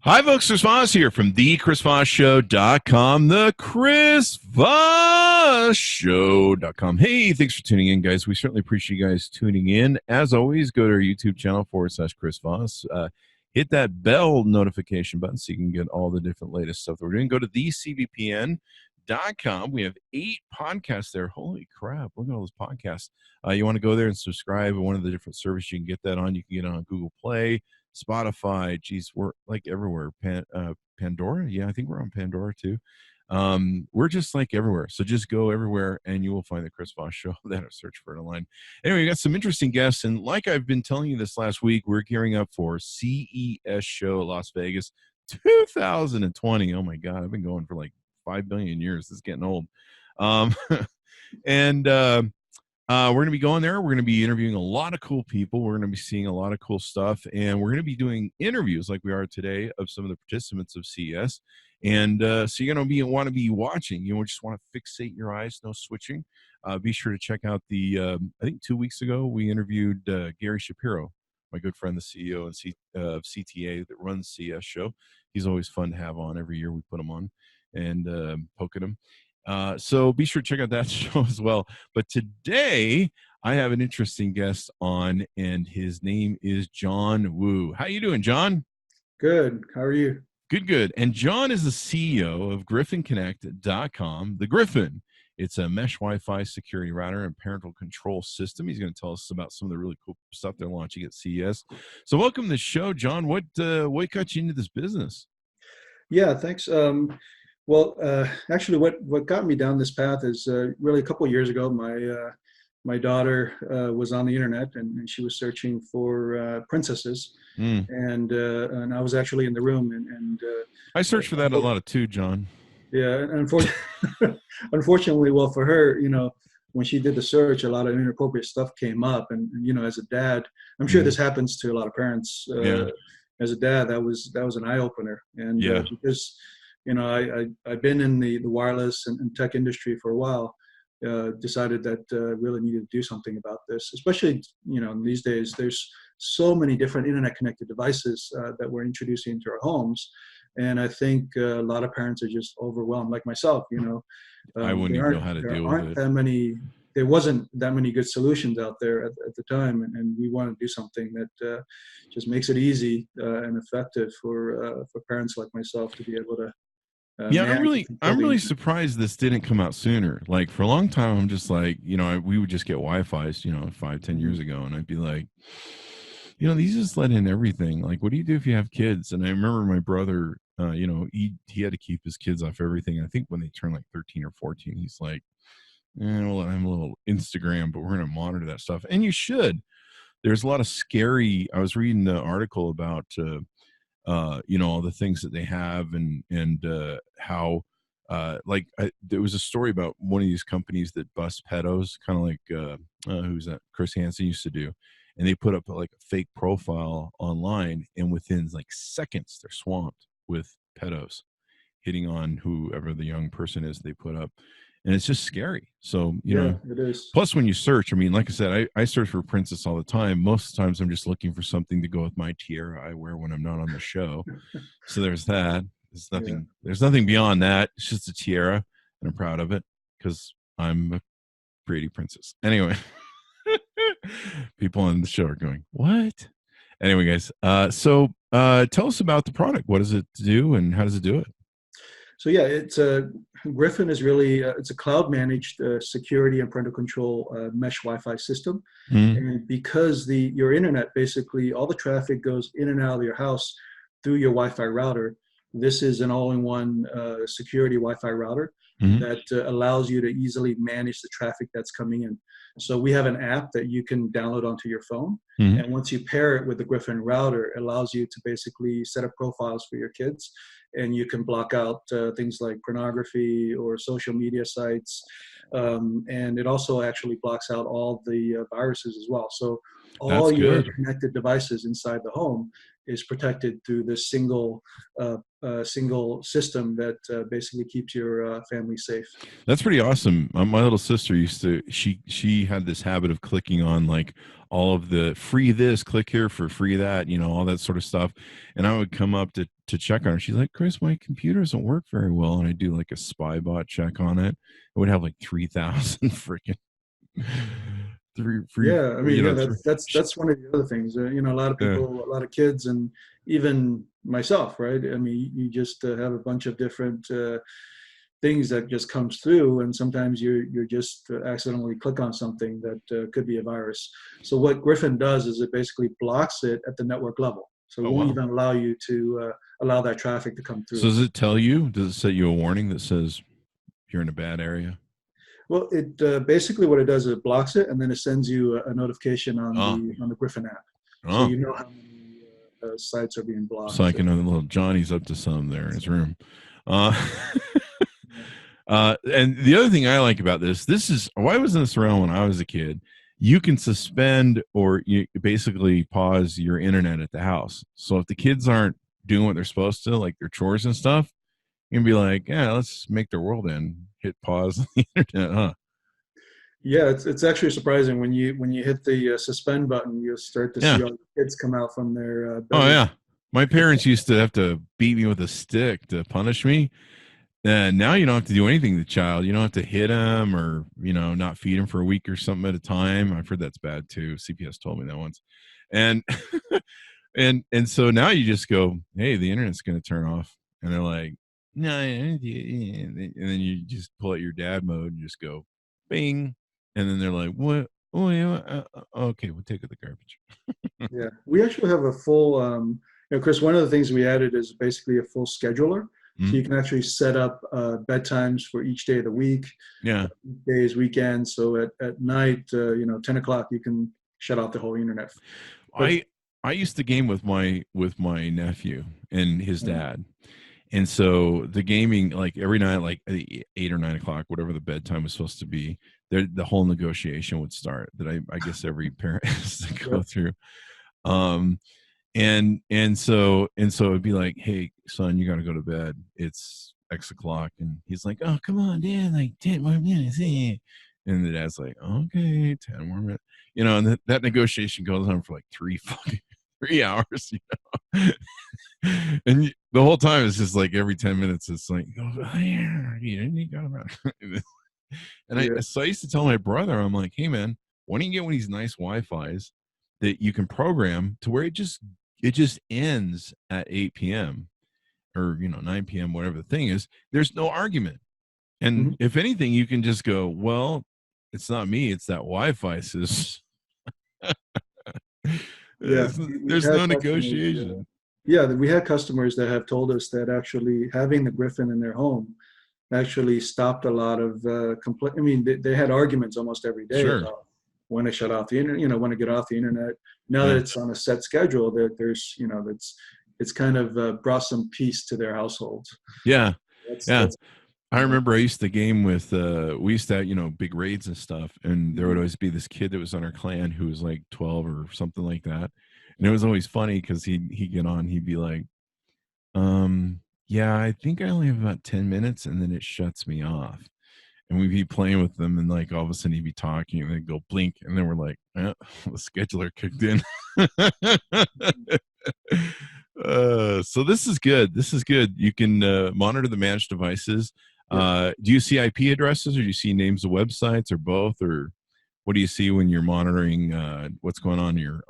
Hi, folks. Chris Voss here from the ChrisVossShow.com, the ChrisVossShow.com. Hey, thanks for tuning in, guys. We certainly appreciate you guys tuning in. As always, go to our YouTube channel /Chris Voss. Hit that bell notification button so you can get all the different latest stuff that we're doing. Go to thecvpn.com. We have 8 podcasts there. Holy crap. Look at all those podcasts. You want to go there and subscribe to one of the different services you can get that on. You can get it on Google Play, Spotify. Geez, we're like everywhere. Pandora. Yeah, I think we're on Pandora too. We're just like everywhere. So just go everywhere and you will find the Chris Voss Show. Then search for it online. Anyway, we got some interesting guests. And like I've been telling you this last week, we're gearing up for CES show Las Vegas 2020. Oh my God. I've been going for like 5 billion years. This is getting old. And we're going to be going there. We're going to be interviewing a lot of cool people. We're going to be seeing a lot of cool stuff. And we're going to be doing interviews like we are today of some of the participants of CES. And so you're going to want to be watching. You just want to fixate your eyes, no switching. Be sure to check out I think 2 weeks ago, we interviewed Gary Shapiro, my good friend, the CEO of CTA that runs CES show. He's always fun to have on. Every year we put him on and poke at him. So be sure to check out that show as well. But today I have an interesting guest on, and his name is John Wu. How you doing, John? Good. How are you? Good. And John is the CEO of GryphonConnect.com. The Gryphon. It's a mesh Wi-Fi security router and parental control system. He's going to tell us about some of the really cool stuff they're launching at CES. So welcome to the show, John. What got you into this business? Yeah, thanks. Actually, what got me down this path is really a couple of years ago. My daughter was on the internet and she was searching for princesses, and I was actually in the room and I search for that a lot too, John. Yeah, unfortunately, well for her, when she did the search, a lot of inappropriate stuff came up, and as a dad, I'm sure this happens to a lot of parents. As a dad, that was an eye opener, and because I've been in the wireless and tech industry for a while. Decided that really needed to do something about this, especially these days there's so many different internet connected devices that we're introducing into our homes, and I think a lot of parents are just overwhelmed, like myself. I wouldn't even know how to deal with it. There wasn't that many good solutions out there at the time, and we want to do something that just makes it easy and effective for parents like myself to be able to. I'm really surprised this didn't come out sooner. Like for a long time, I'm just like, we would just get Wi-Fi's, 5-10 years ago, and I'd be like, these just let in everything. Like, what do you do if you have kids? And I remember my brother, he had to keep his kids off everything. I think when they turned like 13 or 14, he's like, well, I'm a little Instagram, but we're going to monitor that stuff. And you should. There's a lot of scary. I was reading the article about. All the things that they have and how there was a story about one of these companies that bust pedos, kind of like who's that? Chris Hansen used to do, and they put up like a fake profile online, and within like seconds they're swamped with pedos hitting on whoever the young person is they put up. And it's just scary. So, it is. Plus when you search, like I said, I search for princess all the time. Most of the times I'm just looking for something to go with my tiara I wear when I'm not on the show. So there's that. There's nothing beyond that. It's just a tiara, and I'm proud of it because I'm a pretty princess. Anyway, people on the show are going, what? Anyway, guys, so tell us about the product. What does it do and how does it do it? So it's Gryphon is really it's a cloud managed security and parental control mesh Wi-Fi system, and because your internet, basically all the traffic goes in and out of your house through your Wi-Fi router. This is an all-in-one security Wi-Fi router that allows you to easily manage the traffic that's coming in. So we have an app that you can download onto your phone, and once you pair it with the Gryphon router, it allows you to basically set up profiles for your kids. And you can block out things like pornography or social media sites. And it also actually blocks out all the viruses as well. So all your connected devices inside the home is protected through this single system that basically keeps your family safe. That's pretty awesome. My little sister she had this habit of clicking on like all of the free this, click here for free that, all that sort of stuff. And I would come up to check on her. She's like, Chris, my computer doesn't work very well. And I do like a spy bot check on it. It would have like 3,000 freaking Yeah, I mean, that's one of the other things. A lot of people, a lot of kids, and even myself, right? I mean, you just have a bunch of different things that just comes through, and sometimes you're just accidentally click on something that could be a virus. So what Griffin does is it basically blocks it at the network level. So it won't even allow you to allow that traffic to come through. So does it tell you? Does it set you a warning that says you're in a bad area? Well, it basically what it does is it blocks it, and then it sends you a notification on the Griffin app, so you know how many sites are being blocked. So I can know little Johnny's up to some there in his room. And the other thing I like about this is, why wasn't this around when I was a kid? You can suspend or you basically pause your internet at the house. So if the kids aren't doing what they're supposed to, like their chores and stuff, you can be like, yeah, let's make their world end. Hit pause on the internet, huh? Yeah, it's actually surprising when you hit the suspend button, you'll start to see all the kids come out from their oh yeah, my parents used to have to beat me with a stick to punish me. And now you don't have to do anything to the child. You don't have to hit him or not feed him for a week or something at a time. I've heard that's bad too. CPS told me that once, and and so now you just go, hey, the internet's going to turn off, and they're like, no, and then you just pull out your dad mode and just go, bing, and then they're like, what? Oh yeah, okay, we'll take out the garbage. Yeah, we actually have a full, Chris. One of the things we added is basically a full scheduler, so you can actually set up bedtimes for each day of the week. Yeah, days, weekends. So at night, 10 o'clock, you can shut off the whole internet. But I used to game with my nephew and his dad. And so the gaming, like every night, like 8 or 9 o'clock, whatever the bedtime was supposed to be, the whole negotiation would start that I guess every parent has to go through. And so it'd be like, hey, son, you got to go to bed. It's X o'clock. And he's like, oh, come on, Dad, like 10 more minutes. And the dad's like, okay, 10 more minutes. And that negotiation goes on for like 3 hours, and the whole time it's just like every 10 minutes it's like, so I used to tell my brother, I'm like, hey man, why don't you get one of these nice Wi-Fi's that you can program to where it just ends at 8 p.m. or 9 p.m., whatever the thing is. There's no argument, and if anything, you can just go, well, it's not me, it's that Wi-Fi says. There's no negotiation. We had customers that have told us that actually having the Griffin in their home actually stopped a lot of complaint. I mean, they had arguments almost every day about when to shut off the internet, when to get off the internet. Now that it's on a set schedule, there's it's kind of brought some peace to their households. Yeah, that's I remember I used to game with, we used to have, big raids and stuff. And there would always be this kid that was on our clan who was like 12 or something like that. And it was always funny because he'd get on, he'd be like, yeah, I think I only have about 10 minutes and then it shuts me off. And we'd be playing with them and like all of a sudden he'd be talking and they'd go blink. And then we're like, the scheduler kicked in. So this is good. You can monitor the managed devices. Do you see IP addresses or do you see names of websites or both, or what do you see when you're monitoring what's going on your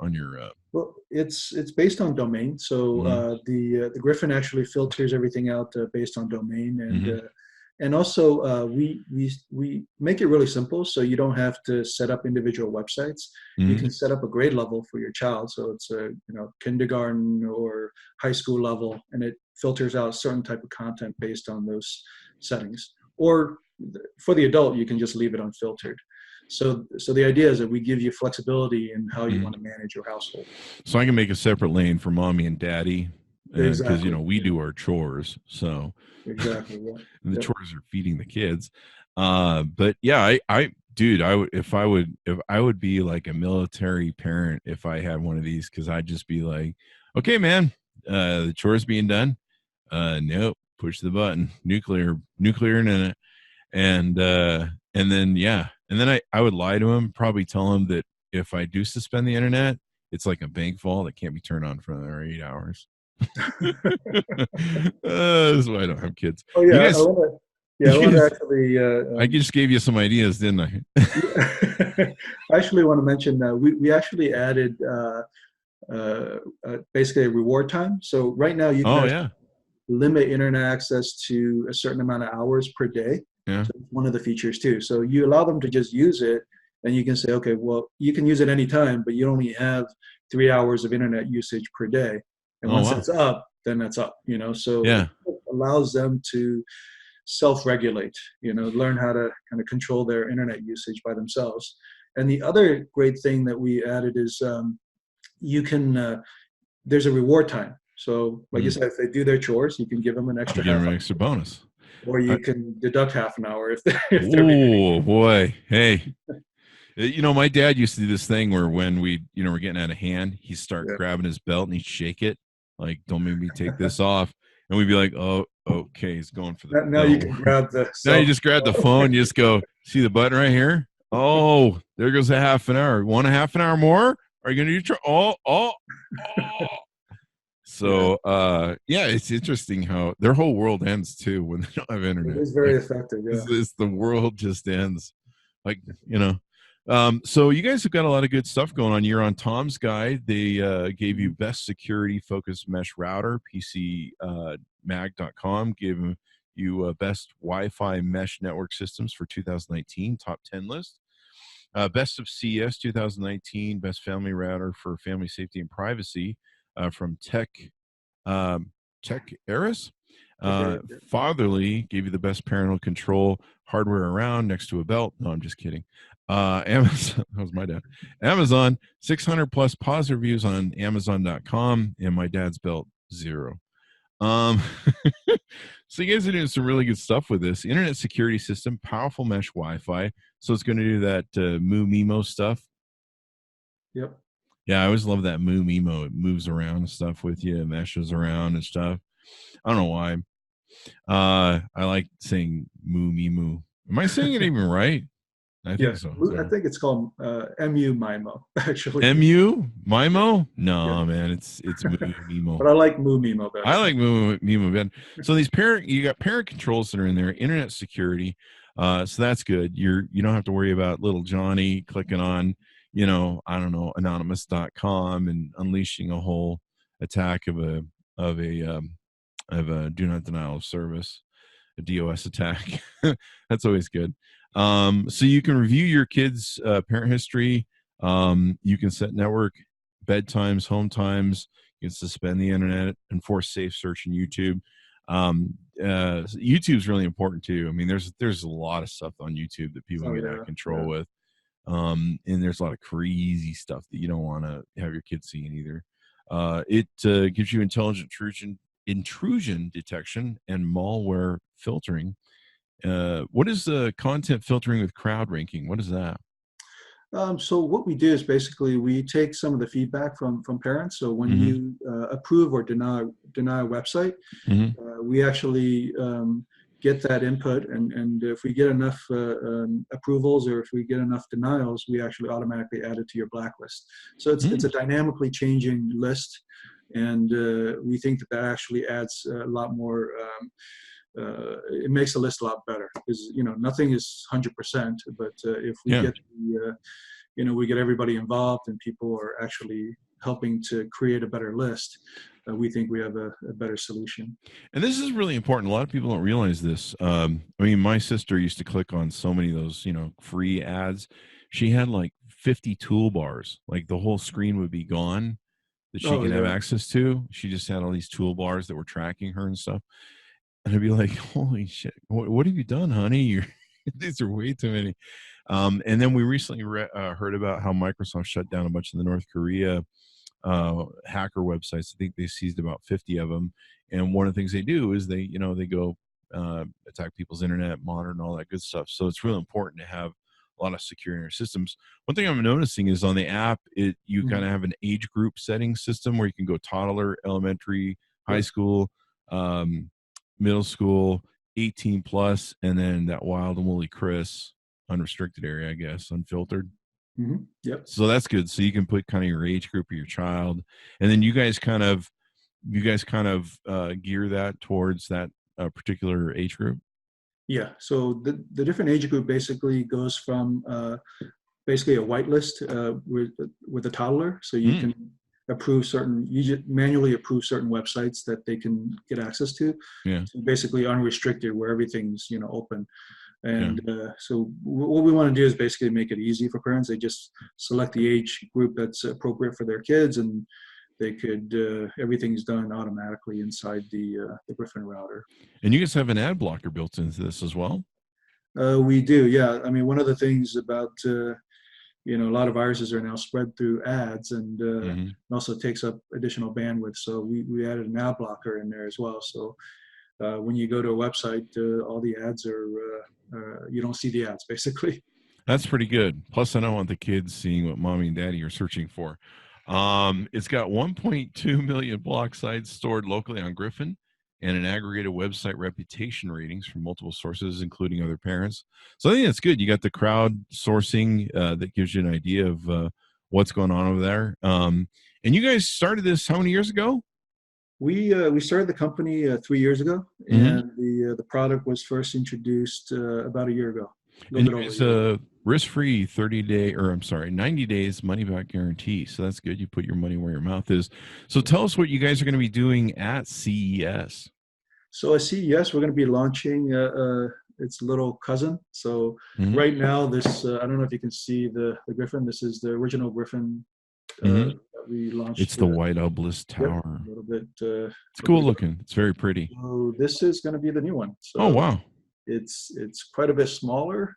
well, it's based on domain. So the Griffin actually filters everything out based on domain, and also we make it really simple, so you don't have to set up individual websites. You can set up a grade level for your child, so it's a kindergarten or high school level, and it filters out a certain type of content based on those settings. Or for the adult, you can just leave it unfiltered. So the idea is that we give you flexibility in how you want to manage your household. So I can make a separate lane for mommy and daddy, because exactly. We do our chores. So exactly, yeah. And the chores are feeding the kids. But yeah, I would be like a military parent if I had one of these, because I'd just be like, okay, man, the chores being done. Nope. Push the button, nuclear in it. And then I would lie to him, probably tell him that if I do suspend the internet, it's like a bank vault that can't be turned on for another 8 hours. That's why I don't have kids. Oh yeah, You guys, I want to actually. I just gave you some ideas, didn't I? I actually want to mention that we actually added basically a reward time. So right now you can limit internet access to a certain amount of hours per day. Yeah. So it's one of the features too. So you allow them to just use it, and you can say, okay, well, you can use it anytime, but you only have 3 hours of internet usage per day. And once that's up, then that's up, so it allows them to self-regulate, learn how to kind of control their internet usage by themselves. And the other great thing that we added is you can, there's a reward time. So like you said, if they do their chores, you can give them an extra give them an extra bonus. Or you can deduct half an hour if they're oh boy. Hey. My dad used to do this thing where when we're getting out of hand, he'd start grabbing his belt and he'd shake it. Like, don't make me take this off. And we'd be like, oh, okay, he's going for the Now you can grab the now you just grab the phone, you just go, see the button right here? Oh, there goes a half an hour. Want a half an hour more? Are you gonna do oh. So it's interesting how their whole world ends too when they don't have internet. It is very effective, It's the world just ends. Like, so you guys have got a lot of good stuff going on. You're on Tom's Guide. They gave you best security focused mesh router, PCMag.com gave you best Wi-Fi mesh network systems for 2019, top 10 list. Best of CES 2019, best family router for family safety and privacy from TechEras. Fatherly gave you the best parental control hardware around next to a belt. No, I'm just kidding. Amazon, that was my dad. Amazon, 600 plus positive reviews on amzn.to, and my dad's belt 0. So you guys are doing some really good stuff with this internet security system, powerful mesh Wi-Fi. So it's going to do that Moo Mimo stuff. Yep. Yeah, I always love that Moo Mimo. It moves around and stuff with you, it meshes around and stuff. I don't know why. I like saying Moo Mimo. Am I saying it even right? I think so. I think it's called MU Mimo, actually. MU Mimo? No, man, it's Moo Mimo. But I like Moo Mimo better. I like Moo Mimo better. So you got parent controls that are in there, internet security. So that's good. You don't have to worry about little Johnny clicking on, I don't know, anonymous.com and unleashing a whole attack of a do not denial of service, a DOS attack. That's always good. So you can review your kids' parent history. You can set network, bedtimes, home times. You can suspend the internet, enforce safe search in YouTube. YouTube's really important too. I mean, there's a lot of stuff on YouTube that people get out of control with. And there's a lot of crazy stuff that you don't want to have your kids seeing either. It gives you intelligent intrusion detection and malware filtering. What is content filtering with crowd ranking? What is that? So what we do is basically we take some of the feedback from parents. So when you approve or deny a website, we actually get that input, and if we get enough approvals or if we get enough denials, we actually automatically add it to your blacklist. So it's a dynamically changing list, and we think that actually adds a lot more. It makes the list a lot better because nothing is 100%, but if we get we get everybody involved and people are actually helping to create a better list, we think we have a better solution. And this is really important. A lot of people don't realize this. I mean, my sister used to click on so many of those free ads. She had like 50 toolbars, like the whole screen would be gone that she could have access to. She just had all these toolbars that were tracking her and stuff. And I'd be like, holy shit, what have you done, honey? These are way too many. And then we recently heard about how Microsoft shut down a bunch of the North Korea hacker websites. I think they seized about 50 of them. And one of the things they do is they go attack people's internet, monitor, and all that good stuff. So it's really important to have a lot of security in your systems. One thing I'm noticing is on the app, you kind of have an age group setting system where you can go toddler, elementary, high school, middle school, 18 plus, and then that wild and woolly Chris, unrestricted area, I guess, unfiltered. Yep. So that's good. So you can put kind of your age group of your child, and then you guys kind of gear that towards that particular age group. Yeah. So the different age group basically goes from basically a whitelist with a toddler, so you can manually approve certain websites that they can get access to. Yeah. So basically unrestricted, where everything's open. And so what we want to do is basically make it easy for parents. They just select the age group that's appropriate for their kids, and they could everything's done automatically inside the Griffin router. And you guys have an ad blocker built into this as well? We do, yeah. I mean, one of the things about a lot of viruses are now spread through ads, and it also takes up additional bandwidth. So we added an ad blocker in there as well. So when you go to a website, all the ads are you don't see the ads basically. That's pretty good. Plus, I don't want the kids seeing what mommy and daddy are searching for. It's got 1.2 million block sites stored locally on Griffin, and an aggregated website reputation ratings from multiple sources, including other parents. So I think that's good. You got the crowd sourcing that gives you an idea of what's going on over there. And you guys started this how many years ago? We started the company 3 years ago, and the product was first introduced about a year ago. And it's a risk-free 90 days money-back guarantee. So that's good. You put your money where your mouth is. So tell us what you guys are going to be doing at CES. So at CES, we're going to be launching its little cousin. So right now, this I don't know if you can see the Griffin. This is the original Griffin that we launched. It's the white obelisk tower. Yep, a little bit. It's cool looking. It's very pretty. So this is going to be the new one. So oh wow! It's quite a bit smaller.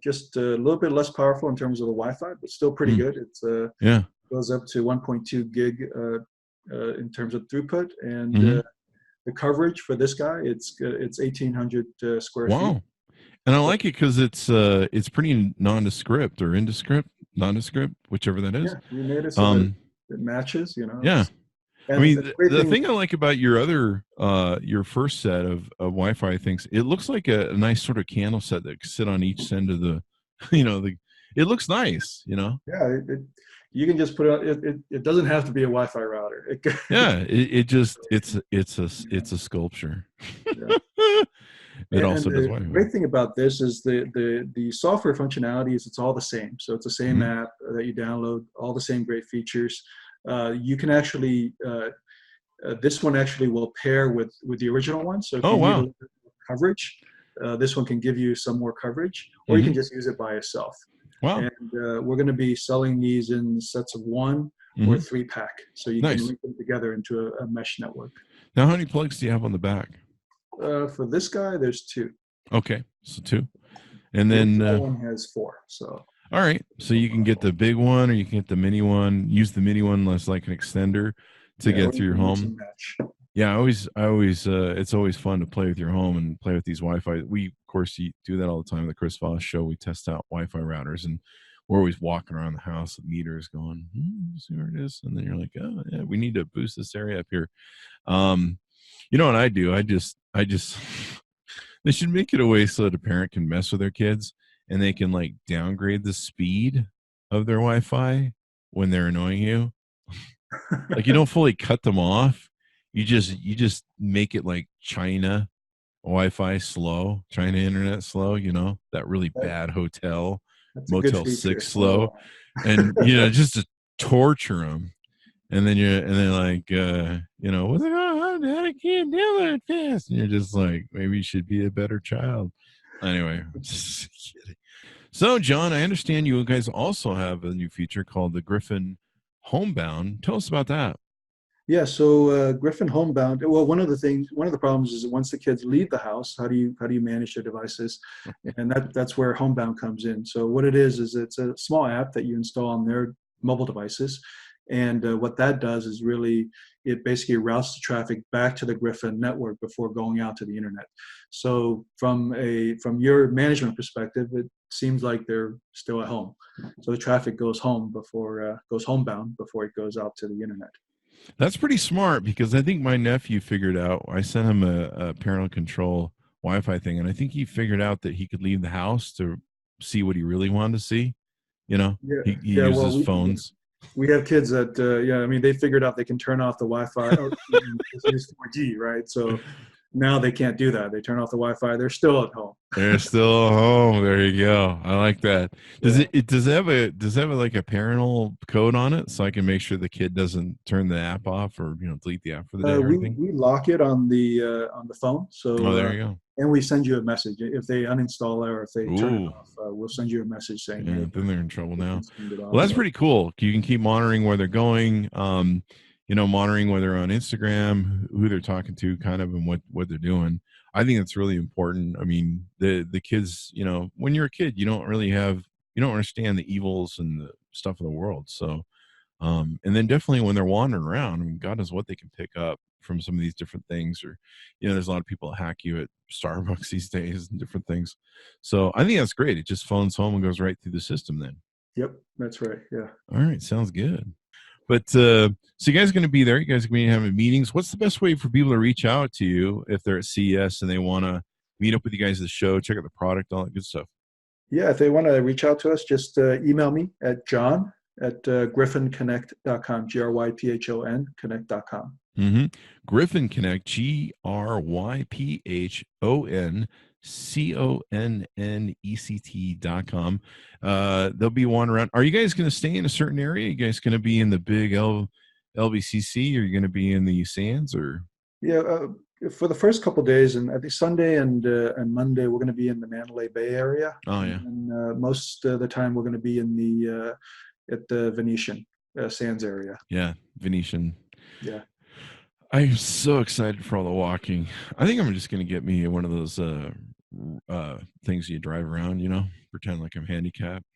Just a little bit less powerful in terms of the Wi-Fi, but still pretty good. It's goes up to 1.2 gig in terms of throughput, and the coverage for this guy, it's 1,800 square feet. Wow. And I like it because it's pretty nondescript or nondescript, whichever that is. Yeah, we made it so that it matches, Yeah. I mean, the thing I like about your other, your first set of Wi-Fi things, it looks like a nice sort of candle set that could sit on each end of the, it looks nice, Yeah, you can just put it. It doesn't have to be a Wi-Fi router. It's a sculpture. Yeah. It also does Wi-Fi. The great thing about this is the software functionality is it's all the same. So it's the same app that you download, all the same great features. You can actually this one actually will pair with the original one. So if you need a little bit more coverage, this one can give you some more coverage, or you can just use it by itself. Wow. And we're going to be selling these in sets of 1 or 3-pack, so you can link them together into a mesh network. Now, how many plugs do you have on the back? For this guy, there's 2. Okay, so 2, and then that one has 4. So. All right, so you can get the big one, or you can get the mini one. Use the mini one as like an extender to get through your home. Yeah, I always. It's always fun to play with your home and play with these Wi-Fi. We, of course, do that all the time. The Chris Voss Show, we test out Wi-Fi routers, and we're always walking around the house with meters going, see where it is, and then you're like, oh yeah, we need to boost this area up here. You know what I do? I just they should make it a way so that a parent can mess with their kids, and they can like downgrade the speed of their Wi-Fi when they're annoying you. Like you don't fully cut them off. You just make it like China Wi-Fi slow, China internet slow, that really bad Motel 6 slow. And just to torture them. And then like, what's it on? I can't download it fast. And you're just like, maybe you should be a better child. Anyway, I'm just kidding. So, John, I understand you guys also have a new feature called the Griffin Homebound. Tell us about that. Yeah, so Griffin Homebound. Well, one of the problems is that once the kids leave the house, how do you manage their devices? And that's where Homebound comes in. So what it is it's a small app that you install on their mobile devices. And what that does is really, it basically routes the traffic back to the Griffin network before going out to the internet. So from your management perspective, it seems like they're still at home. So the traffic goes homebound before it goes out to the internet. That's pretty smart, because I think my nephew figured out, I sent him a parental control Wi-Fi thing, and I think he figured out that he could leave the house to see what he really wanted to see. You know, Yeah, he yeah. uses phones. We have kids that, I mean, they figured out they can turn off the Wi-Fi or just use 4G, right? So now they can't do that. They turn off the Wi-Fi. They're still at home. They're still home. There you go. I like that. Does Yeah. does it have like a parental code on it so I can make sure the kid doesn't turn the app off or delete the app for the day or anything? We lock it on the phone. Oh, So there you go. and we send you a message if they uninstall it or if they turn it Ooh. off. We'll send you a message saying, Yeah, "Hey, then they're in trouble now. off." Well, that's pretty cool. You can keep monitoring where they're going. Monitoring whether they're on Instagram, who they're talking to, kind of, and what they're doing. I think it's really important. I mean, the kids, when you're a kid, you don't understand the evils and the stuff of the world. So, and then definitely when they're wandering around, I mean, God knows what they can pick up from some of these different things. Or, there's a lot of people that hack you at Starbucks these days and different things. So I think that's great. It just phones home and goes right through the system then. Yep, that's right. Yeah. All right, sounds good. But so you guys are going to be there. You guys are going to be having meetings. What's the best way for people to reach out to you if they're at CES and they want to meet up with you guys at the show, check out the product, all that good stuff? Yeah, if they want to reach out to us, just email me at john@gryphonconnect.com, Gryphon connect.com. Mm-hmm. Griffin Connect, GryphonConnect.com. There'll be one around. Are you guys going to stay in a certain area? Are you guys going to be in the big LVCC? Or are you going to be in the Sands? Or for the first couple of days, and I think Sunday and Monday, we're going to be in the Mandalay Bay area. Oh yeah. And most of the time, we're going to be in the at the Venetian Sands area. Yeah, Venetian. Yeah. I'm so excited for all the walking. I think I'm just going to get me one of those things you drive around, pretend like I'm handicapped.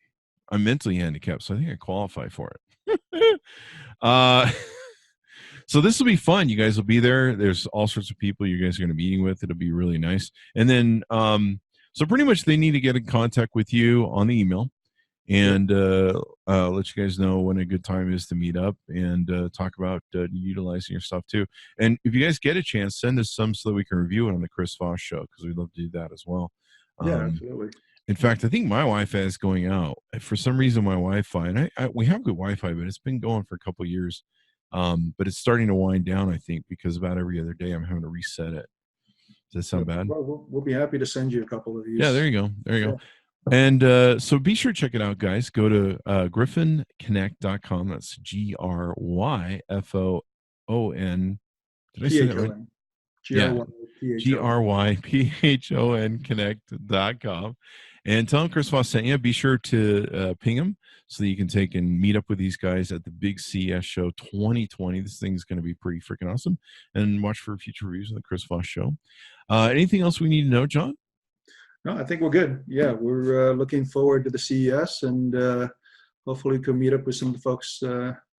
I'm mentally handicapped, so I think I qualify for it. So this will be fun. You guys will be there. There's all sorts of people you guys are going to be meeting with. It'll be really nice. And then, so pretty much they need to get in contact with you on the email and let you guys know when a good time is to meet up and talk about utilizing your stuff too. And if you guys get a chance, send us some so that we can review it on the Chris Voss Show, because we'd love to do that as well. Yeah, absolutely. In fact, I think my Wi-Fi is going out. For some reason, my Wi-Fi, and we have good Wi-Fi, but it's been going for a couple of years. But it's starting to wind down, I think, because about every other day I'm having to reset it. Does that sound bad? Well, we'll be happy to send you a couple of these. Yeah, there you go. There you go. And so be sure to check it out, guys. Go to gryphonconnect.com. That's GRYFOON. Did I say that right? GRYPHON connect.com. And tell them Chris Voss sent you. Be sure to ping him so that you can take and meet up with these guys at the big CES show 2020. This thing's going to be pretty freaking awesome. And watch for future reviews of the Chris Voss Show. Anything else we need to know, John? No, I think we're good. Yeah, we're looking forward to the CES, and hopefully we can meet up with some of the folks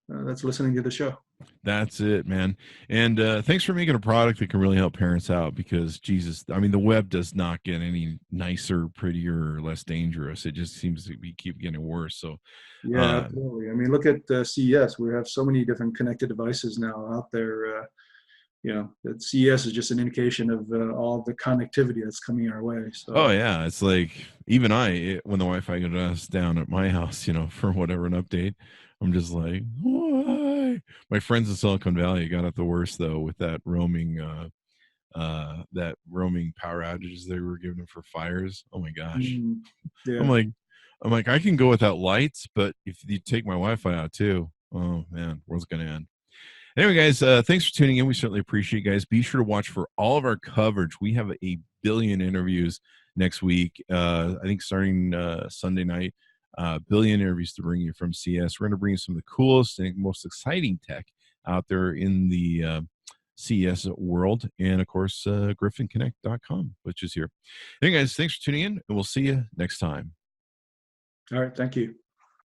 that's listening to the show. That's it, man. And thanks for making a product that can really help parents out, because Jesus, I mean, the web does not get any nicer, prettier, or less dangerous. It just seems to keep getting worse. So yeah, absolutely. I mean, look at CES. We have so many different connected devices now out there. That CES is just an indication of all the connectivity that's coming our way. So. Oh yeah, it's like even when the Wi-Fi goes down at my house, for whatever an update, I'm just like, why? My friends in Silicon Valley got it the worst though with that roaming power outages they were giving them for fires. Oh my gosh. Yeah. I'm like, I can go without lights, but if you take my Wi-Fi out too, oh man, world's gonna end. Anyway, guys, thanks for tuning in. We certainly appreciate you guys. Be sure to watch for all of our coverage. We have a billion interviews next week. I think starting Sunday night, billion interviews to bring you from CES. We're going to bring you some of the coolest and most exciting tech out there in the CES world. And, of course, gryphonconnect.com, which is here. Anyway, guys, thanks for tuning in, and we'll see you next time. All right. Thank you.